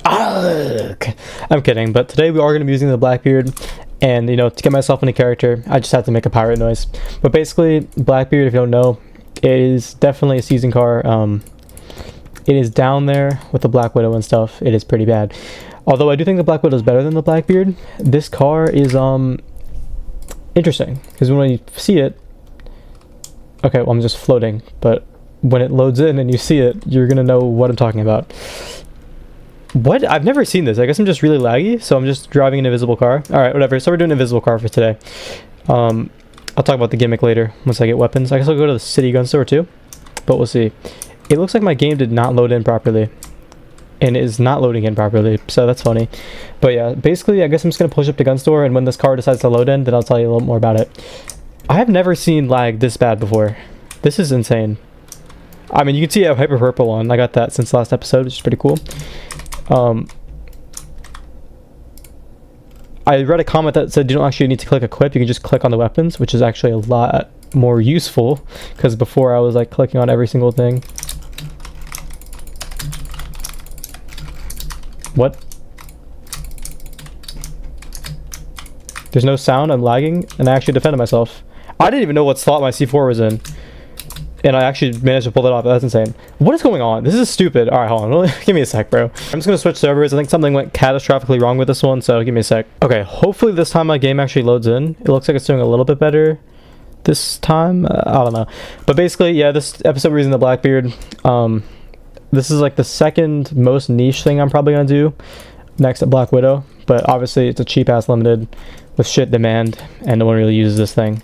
I'm kidding, but today we are going to be using the Blackbeard, and you know, to get myself into character, I just had to make a pirate noise. But basically, Blackbeard, if you don't know, it is definitely a season car. It is down there with the Black Widow and stuff. It is pretty bad. Although I do think the Black Widow is better than the Blackbeard. This car is interesting because when you see it, okay, well I'm just floating, but when it loads in and you see it, you're gonna know what I'm talking about. What? I've never seen this. I guess I'm just really laggy, so I'm just driving an invisible car. Alright, whatever. So we're doing an invisible car for today. I'll talk about the gimmick later once I get weapons. I guess I'll go to the city gun store too, but we'll see. It looks like my game did not load in properly, and it is not loading in properly, so that's funny. But yeah, basically I guess I'm just gonna push up to gun store, and when this car decides to load in, then I'll tell you a little more about it. I have never seen lag this bad before. This is insane. I mean, you can see I have hyper purple on. I got that since last episode, which is pretty cool. I read a comment that said you don't actually need to click equip, you can just click on the weapons, which is actually a lot more useful, because before I was like clicking on every single thing. What? There's no sound, I'm lagging, and I actually defended myself. I didn't even know what slot my C4 was in, and I actually managed to pull it off. That's insane. What is going on? This is stupid. Alright, hold on. Give me a sec, bro. I'm just gonna switch servers. I think something went catastrophically wrong with this one, so give me a sec. Okay, hopefully this time my game actually loads in. It looks like it's doing a little bit better this time. I don't know. But basically, yeah, this episode we're using the Blackbeard. This is like the second most niche thing I'm probably gonna do next to Black Widow, but obviously it's a cheap ass limited with shit demand, and no one really uses this thing.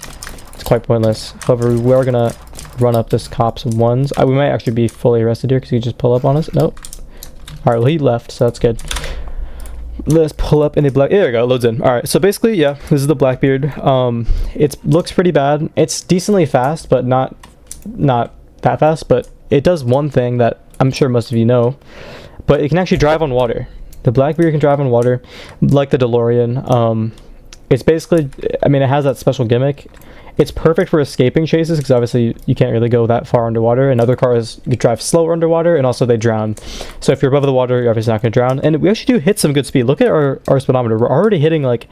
It's quite pointless. However, we are gonna run up this cop's ones. We might actually be fully arrested here because he just pull up on us. Nope. All right, well he left, so that's good. Let's pull up in the black. There we go, loads in. All right, so basically, yeah, this is the Blackbeard. It looks pretty bad. It's decently fast, but not that fast. But it does one thing that I'm sure most of you know, but it can actually drive on water. The Blackbeard can drive on water, like the DeLorean. It's basically, I mean, it has that special gimmick. It's perfect for escaping chases because obviously you can't really go that far underwater, and other cars you drive slower underwater, and also they drown. So if you're above the water, you're obviously not going to drown. And we actually do hit some good speed. Look at our speedometer. We're already hitting like,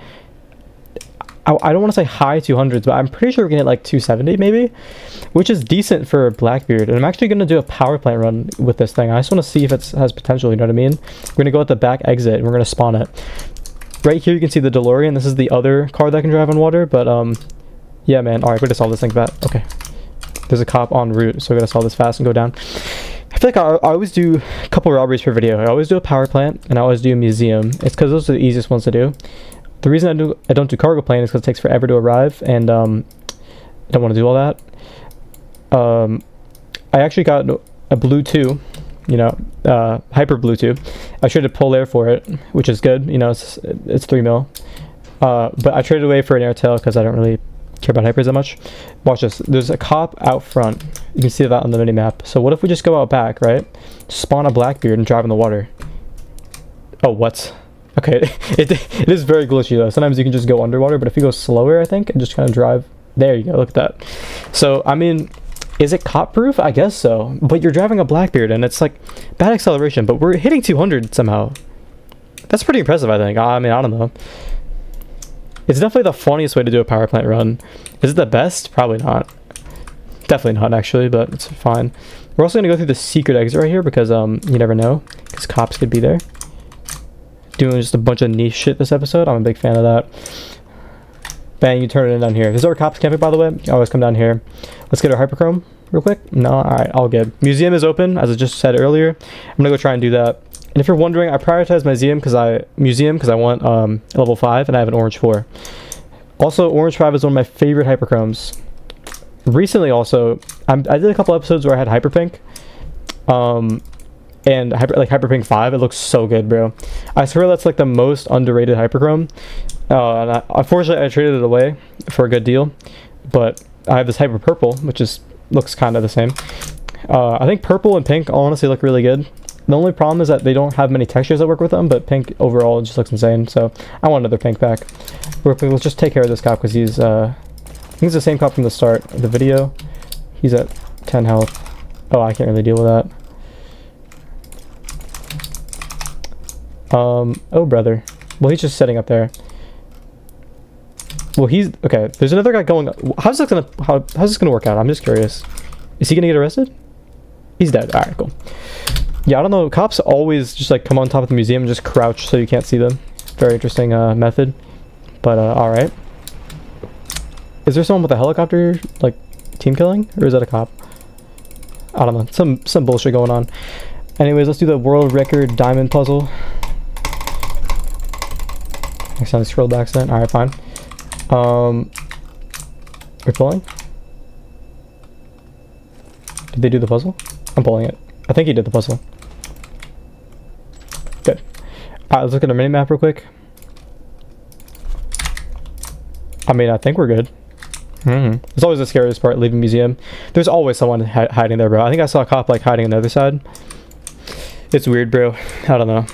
I don't want to say high 200s, but I'm pretty sure we're going to hit like 270 maybe, which is decent for Blackbeard. And I'm actually going to do a power plant run with this thing. I just want to see if it has potential, you know what I mean? We're going to go at the back exit, and we're going to spawn it. Right here you can see the DeLorean. This is the other car that can drive on water, but yeah, man. All right, we're gonna solve this thing fast. Okay, there's a cop en route, so we're gonna solve this fast and go down. I feel like I always do a couple robberies per video. I always do a power plant, and I always do a museum. It's because those are the easiest ones to do. The reason I don't do cargo plane is because it takes forever to arrive, and I don't want to do all that. I actually got a blue 2, you know, hyper blue 2. I traded pull air for it, which is good. You know, it's 3 mil. But I traded away for an airtail because I don't really care about hypers that much. Watch this. There's a cop out front. You can see that on the mini map. So what if we just go out back, right? Spawn a Blackbeard and drive in the water. Oh, what? Okay, it is very glitchy though. Sometimes you can just go underwater, but if you go slower, I think, and just kind of drive. There you go. Look at that. So I mean, is it cop proof? I guess so. But you're driving a Blackbeard, and it's like bad acceleration, but we're hitting 200 somehow. That's pretty impressive, I think. I mean, I don't know. It's definitely the funniest way to do a power plant run. Is it the best? Probably not. Definitely not, actually, but it's fine. We're also going to go through the secret exit right here because you never know, because cops could be there. Doing just a bunch of niche shit this episode. I'm a big fan of that. Bang, you turn it in down here. This is our cops camping, by the way. You always come down here. Let's get our hyperchrome real quick. No? Alright, all good. Museum is open, as I just said earlier. I'm going to go try and do that. And if you're wondering, I prioritize my museum because I want level 5, and I have an orange 4. Also, orange 5 is one of my favorite hyperchromes. Recently, also, I did a couple episodes where I had hyperpink, and hyperpink 5. It looks so good, bro. I swear that's like the most underrated hyperchrome. And unfortunately, I traded it away for a good deal, but I have this hyper purple, which looks kind of the same. I think purple and pink honestly look really good. The only problem is that they don't have many textures that work with them, but pink overall just looks insane, so I want another pink back. Let's just take care of this cop because he's the same cop from the start of the video. He's at 10 health. Oh, I can't really deal with that. Oh, brother. Well, he's just sitting up there. Well, he's... Okay, there's another guy going... How's this gonna work out? I'm just curious. Is he gonna get arrested? He's dead. Alright, cool. Yeah, I don't know. Cops always just, like, come on top of the museum and just crouch so you can't see them. Very interesting, method. But, alright. Is there someone with a helicopter, like, team killing? Or is that a cop? I don't know. Some bullshit going on. Anyways, let's do the world record diamond puzzle. Next time I scroll back then. Alright, fine. We're pulling? Did they do the puzzle? I'm pulling it. I think he did the puzzle. Good. Alright, let's look at our mini-map real quick. I mean, I think we're good. It's always the scariest part, leaving museum. There's always someone hiding there, bro. I think I saw a cop, like, hiding on the other side. It's weird, bro. I don't know.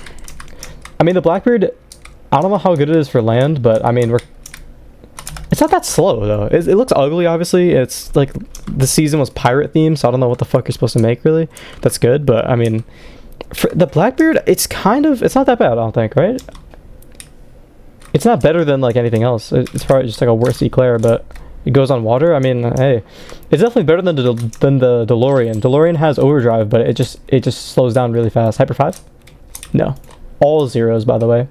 I mean, the Blackbeard, I don't know how good it is for land, but, I mean, it's not that slow, though. It looks ugly, obviously. It's, like, the season was pirate themed, so I don't know what the fuck you're supposed to make, really. That's good, but, I mean, for the Blackbeard, it's not that bad, I don't think, right? It's not better than, like, anything else. It's probably just, like, a worse eclair, but... It goes on water. I mean, hey, it's definitely better than the DeLorean. DeLorean has overdrive, but it just slows down really fast. Hyper 5? No. All zeros, by the way.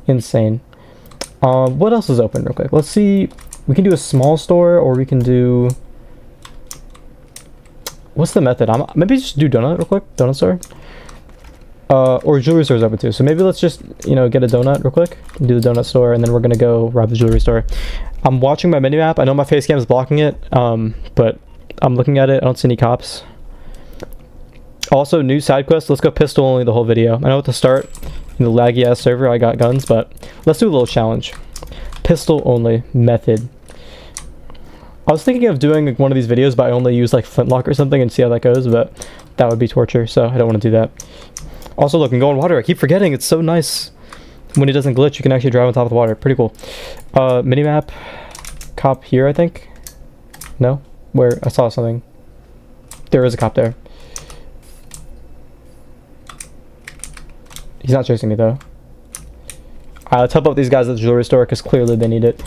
Insane. What else is open real quick? Let's see. We can do a small store, or we can do... What's the method? Maybe just do donut real quick. Donut store. Or jewelry store is open too. So maybe let's just, you know, get a donut real quick. Do the donut store, and then we're gonna go rob the jewelry store. I'm watching my menu app. I know my face cam is blocking it, but I'm looking at it. I don't see any cops. Also, new side quest. Let's go pistol only the whole video. I know at the start, in the laggy ass server, I got guns, but let's do a little challenge. Pistol only method. I was thinking of doing one of these videos, but I only use like flintlock or something and see how that goes, but that would be torture, so I don't want to do that. Also, look, and go on water. I keep forgetting. It's so nice. When it doesn't glitch, you can actually drive on top of the water. Pretty cool. Minimap. Cop here, I think. No? Where? I saw something. There is a cop there. He's not chasing me, though. Let's help out these guys at the jewelry store, because clearly they need it.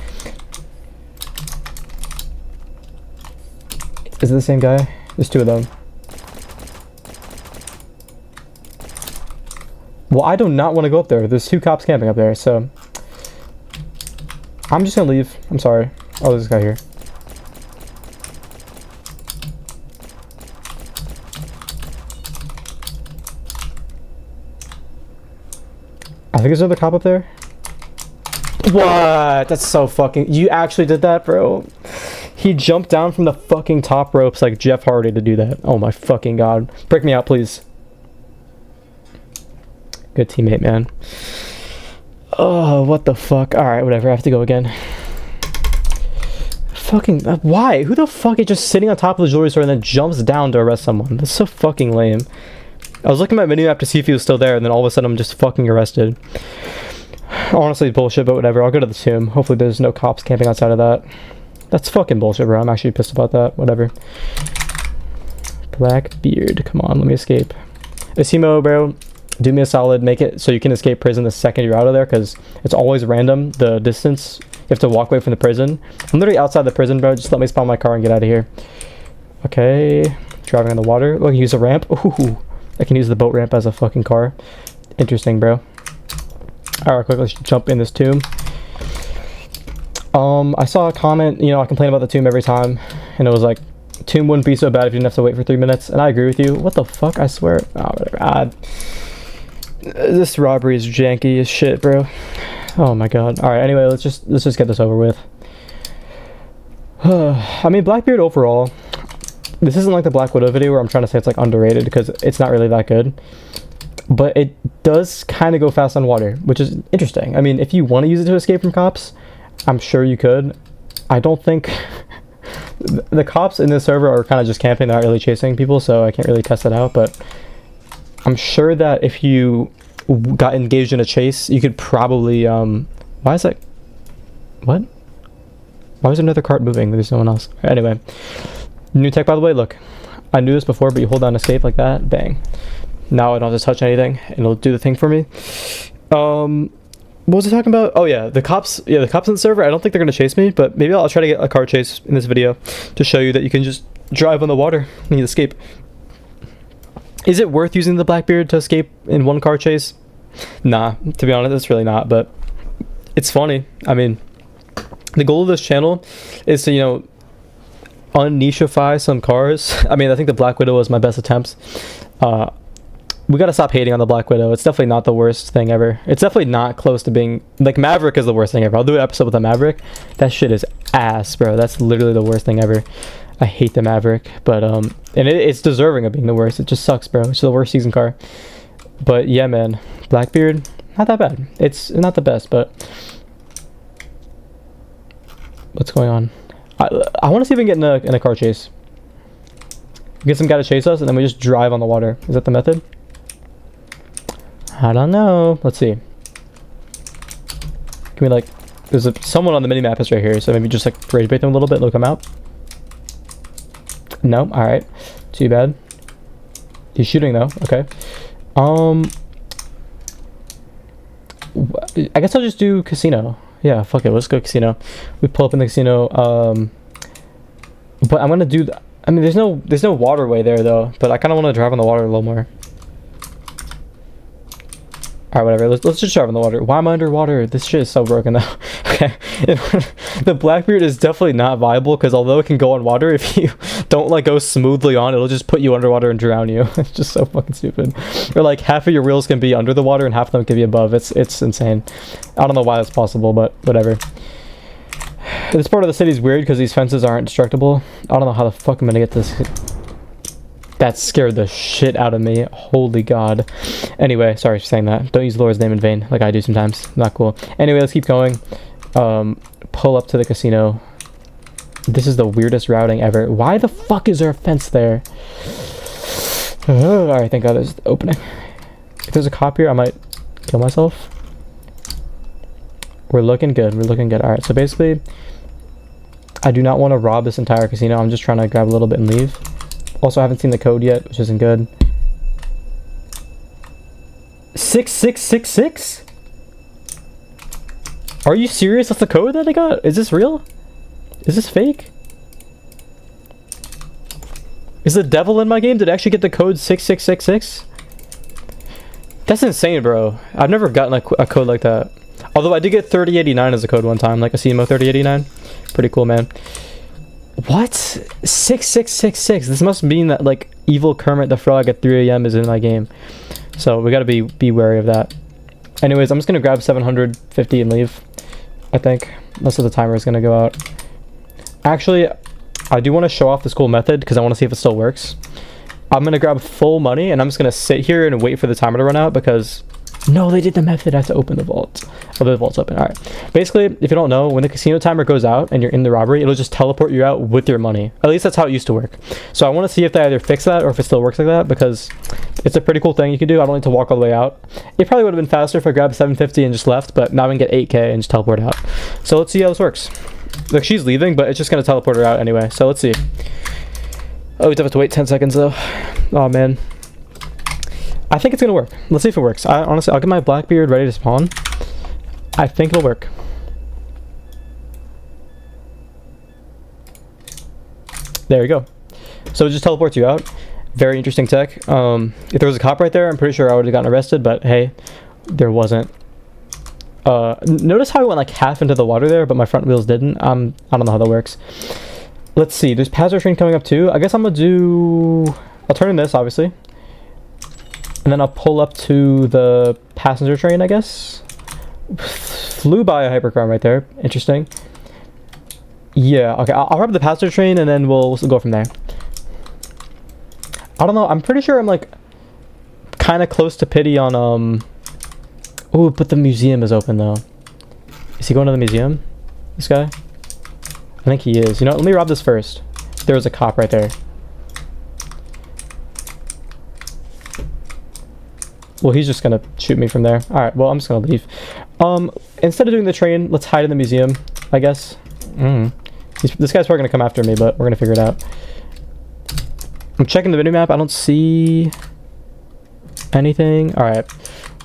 Is it the same guy? There's two of them. Well, I do not want to go up there. There's two cops camping up there, so... I'm just gonna leave. I'm sorry. Oh, there's this guy here. I think there's another cop up there. What? That's so fucking... You actually did that, bro? He jumped down from the fucking top ropes like Jeff Hardy to do that. Oh my fucking god. Break me out, please. Good teammate, man. Oh, what the fuck. Alright, whatever. I have to go again. Fucking... why? Who the fuck is just sitting on top of the jewelry store and then jumps down to arrest someone? That's so fucking lame. I was looking at my menu app to see if he was still there, and then all of a sudden I'm just fucking arrested. Honestly, bullshit, but whatever. I'll go to the tomb. Hopefully there's no cops camping outside of that. That's fucking bullshit, bro. I'm actually pissed about that. Whatever. Blackbeard. Come on, let me escape. Asimo, bro. Do me a solid, make it so you can escape prison the second you're out of there, because it's always random, the distance. You have to walk away from the prison. I'm literally outside the prison, bro. Just let me spawn my car and get out of here. Okay. Driving on the water. Oh, I can use a ramp. Ooh. I can use the boat ramp as a fucking car. Interesting, bro. Alright, quick, let's jump in this tomb. I saw a comment, you know, I complain about the tomb every time, and it was like, tomb wouldn't be so bad if you didn't have to wait for 3 minutes, and I agree with you. What the fuck? I swear. Oh, whatever. This robbery is janky as shit, bro. Oh my god. Alright, anyway, let's just get this over with. I mean, Blackbeard overall, this isn't like the Black Widow video where I'm trying to say it's like underrated, because it's not really that good. But it does kind of go fast on water, which is interesting. I mean, if you want to use it to escape from cops, I'm sure you could. I don't think... the cops in this server are kind of just camping, they're not really chasing people, so I can't really test it out, but I'm sure that if you got engaged in a chase, you could probably, why is that... What? Why was another cart moving? There's no one else. Anyway. New tech, by the way, look. I knew this before, but you hold down escape like that, bang. Now I don't have to touch anything, and it'll do the thing for me. What was I talking about? Oh yeah, the cops. Yeah, the cops on the server. I don't think they're gonna chase me, but maybe I'll try to get a car chase in this video to show you that you can just drive on the water and you escape. Is it worth using the Blackbeard to escape in one car chase? Nah, to be honest, it's really not. But it's funny. I mean, the goal of this channel is to, you know, unnicheify some cars. I mean, I think the Black Widow was my best attempt. We gotta stop hating on the Black Widow. It's definitely not the worst thing ever. It's definitely not close to being like Maverick is the worst thing ever. I'll do an episode with the Maverick. That shit is ass, bro. That's literally the worst thing ever. I hate the Maverick, but and it's deserving of being the worst. It just sucks, bro. It's the worst season car. But yeah, man, Blackbeard, not that bad. It's not the best, but what's going on? I want to see if we can get in a car chase. Get some guy to chase us, and then we just drive on the water. Is that the method? I don't know. Let's see. Can we like? There's someone on the mini map is right here, so maybe just like rage bait them a little bit. Look them out. No. All right. Too bad. He's shooting though. Okay. I guess I'll just do casino. Yeah. Fuck it. Let's go casino. We pull up in the casino. But I'm gonna do. I mean, there's no waterway there though. But I kind of want to drive on the water a little more. Alright, whatever. Let's just drive on the water. Why am I underwater? This shit is so broken though. Okay. The Blackbeard is definitely not viable because although it can go on water, if you don't like go smoothly on, it'll just put you underwater and drown you. It's just so fucking stupid. Or like half of your wheels can be under the water and half of them can be above. It's insane. I don't know why that's possible, but whatever. This part of the city is weird because these fences aren't destructible. I don't know how the fuck I'm gonna get this. That scared the shit out of me. Holy God. Anyway, sorry for saying that. Don't use the Lord's name in vain like I do sometimes. Not cool. Anyway, let's keep going. Pull up to the casino. This is the weirdest routing ever. Why the fuck is there a fence there? Alright, thank God there's the opening. If there's a cop here, I might kill myself. We're looking good. We're looking good. Alright, so basically, I do not want to rob this entire casino. I'm just trying to grab a little bit and leave. Also, I haven't seen the code yet, which isn't good. 6666? Are you serious? That's the code that I got? Is this real? Is this fake? Is the devil in my game? Did I actually get the code 6666? That's insane, bro. I've never gotten a code like that. Although I did get 3089 as a code one time, like a CMO 3089. Pretty cool, man. What? 6666. This must mean that like evil Kermit the Frog at 3 a.m. is in my game. So we gotta be wary of that. Anyways, I'm just gonna grab 750 and leave. I think. Most of the timer is gonna go out. Actually, I do want to show off this cool method because I want to see if it still works. I'm gonna grab full money and I'm just gonna sit here and wait for the timer to run out because no, they did the method. I have to open the vault. Oh, the vault's open. All right. Basically, if you don't know, when the casino timer goes out and you're in the robbery, it'll just teleport you out with your money. At least that's how it used to work. So I want to see if they either fix that or if it still works like that because it's a pretty cool thing you can do. I don't need to walk all the way out. It probably would have been faster if I grabbed 750 and just left, but now I can get 8K and just teleport out. So let's see how this works. Look, she's leaving, but it's just going to teleport her out anyway. So let's see. Oh, we have to wait 10 seconds though. Oh, man. I think it's gonna work. Let's see if it works. Honestly, I'll get my Blackbeard ready to spawn. I think it'll work. There you go. So it just teleports you out. Very interesting tech. If there was a cop right there, I'm pretty sure I would have gotten arrested, but hey, there wasn't. Notice how I went like half into the water there, but my front wheels didn't. I don't know how that works. Let's see. There's passenger train coming up too. I guess I'm gonna do. I'll turn in this, obviously. And then I'll pull up to the passenger train, I guess. Flew by a hypercar right there. Interesting. Yeah, okay. I'll grab the passenger train and then we'll go from there. I don't know. I'm pretty sure I'm like kind of close to pity on Oh, but the museum is open though. Is he going to the museum? This guy? I think he is. You know, let me rob this first. There was a cop right there. Well, he's just gonna shoot me from there. All right, well, I'm just gonna leave. Instead of doing the train, let's hide in the museum, I guess. This guy's probably gonna come after me, but we're gonna figure it out. I'm checking the minimap. I don't see anything. All right,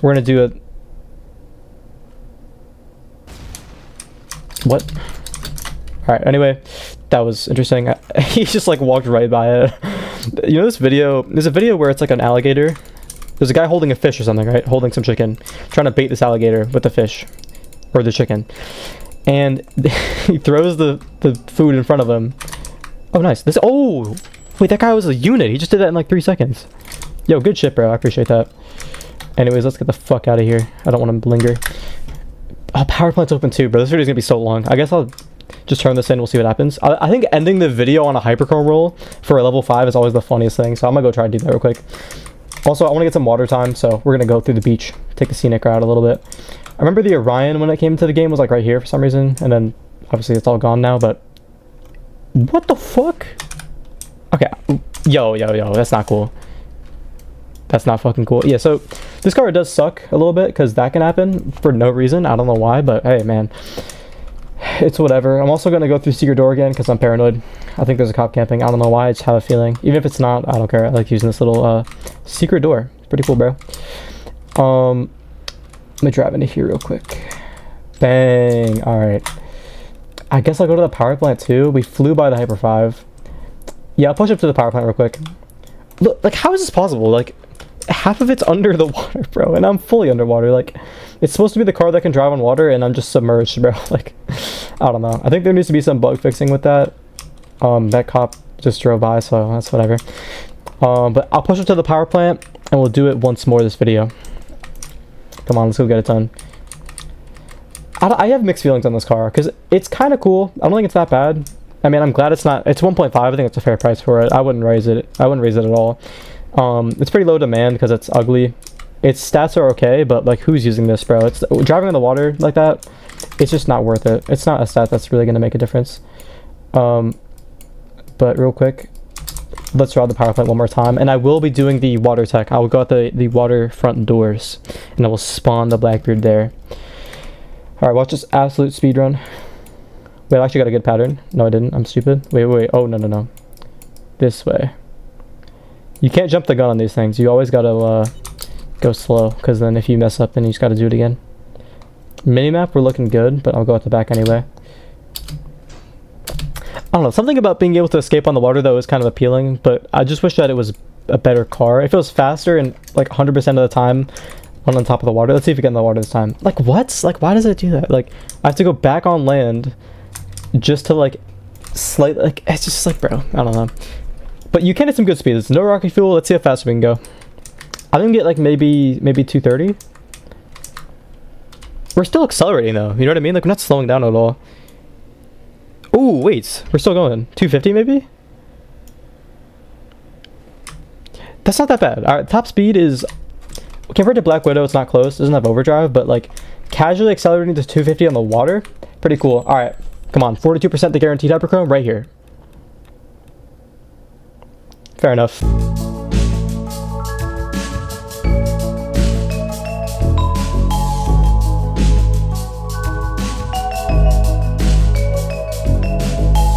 we're gonna do it. What? Alright, anyway, that was interesting. He just like walked right by it. You know this video? There's a video where it's like an alligator. There's a guy holding a fish or something, right? Holding some chicken. Trying to bait this alligator with the fish. Or the chicken. And he throws the food in front of him. Oh, nice. This. Oh! Wait, that guy was a unit. He just did that in like 3 seconds. Yo, good shit, bro. I appreciate that. Anyways, let's get the fuck out of here. I don't want to linger. Oh, power plant's open too, bro. This video's gonna be so long. I guess I'll just turn this in. We'll see what happens. I think ending the video on a hyperchrome roll for a level 5 is always the funniest thing. So I'm gonna go try to do that real quick. Also, I want to get some water time, so we're gonna go through the beach, take the scenic route a little bit. I remember the Orion when it came to the game was like right here for some reason, and then obviously it's all gone now. But what the fuck? Okay, yo, that's not cool. That's not fucking cool. Yeah, so this car does suck a little bit because that can happen for no reason. I don't know why, but hey, man, it's whatever. I'm also gonna go through secret door again because I'm paranoid. I think there's a cop camping. I don't know why. I just have a feeling. Even if it's not, I don't care. I like using this little secret door. Pretty cool, bro. Let me drive into here real quick. Bang. All right. I guess I'll go to the power plant too. We flew by the Hyper 5. Yeah, I'll push up to the power plant real quick. Look, like, how is this possible? Like, half of it's under the water, bro, and I'm fully underwater. Like, it's supposed to be the car that can drive on water, and I'm just submerged, bro. Like, I don't know. I think there needs to be some bug fixing with that. That cop just drove by, so that's whatever. But I'll push up to the power plant, and we'll do it once more this video. Come on, let's go get it done. I have mixed feelings on this car, because it's kind of cool. I don't think it's that bad. I mean, I'm glad it's not. It's 1.5. I think it's a fair price for it. I wouldn't raise it. I wouldn't raise it at all. It's pretty low demand because it's ugly. Its stats are okay, but like, who's using this, bro? It's driving on the water like that. It's just not worth it. It's not a stat that's really gonna make a difference. But real quick, let's draw the power plant one more time, and I will be doing the water tech. I will go out the water front doors, and I will spawn the Blackbeard there. All right, watch this absolute speed run. Wait, I actually got a good pattern. No, I didn't. I'm stupid. Wait. Oh, no. This way. You can't jump the gun on these things. You always gotta go slow, because then if you mess up, then you just gotta do it again. Minimap, we're looking good, but I'll go at the back anyway. I don't know. Something about being able to escape on the water, though, is kind of appealing, but I just wish that it was a better car. It feels faster and like 100% of the time on top of the water. Let's see if we get in the water this time. Like, what? Like, why does it do that? Like, I have to go back on land just to like slightly, like, it's just like, bro, I don't know. But you can get some good speeds. No rocket fuel. Let's see how fast we can go. I think get like maybe 230. We're still accelerating though. You know what I mean? Like, we're not slowing down at all. Ooh, wait, we're still going. 250 maybe? That's not that bad. All right, top speed is, compared to Black Widow, it's not close. It doesn't have overdrive, but like casually accelerating to 250 on the water, pretty cool. All right, come on, 42% the guaranteed hyperchrome right here. Fair enough.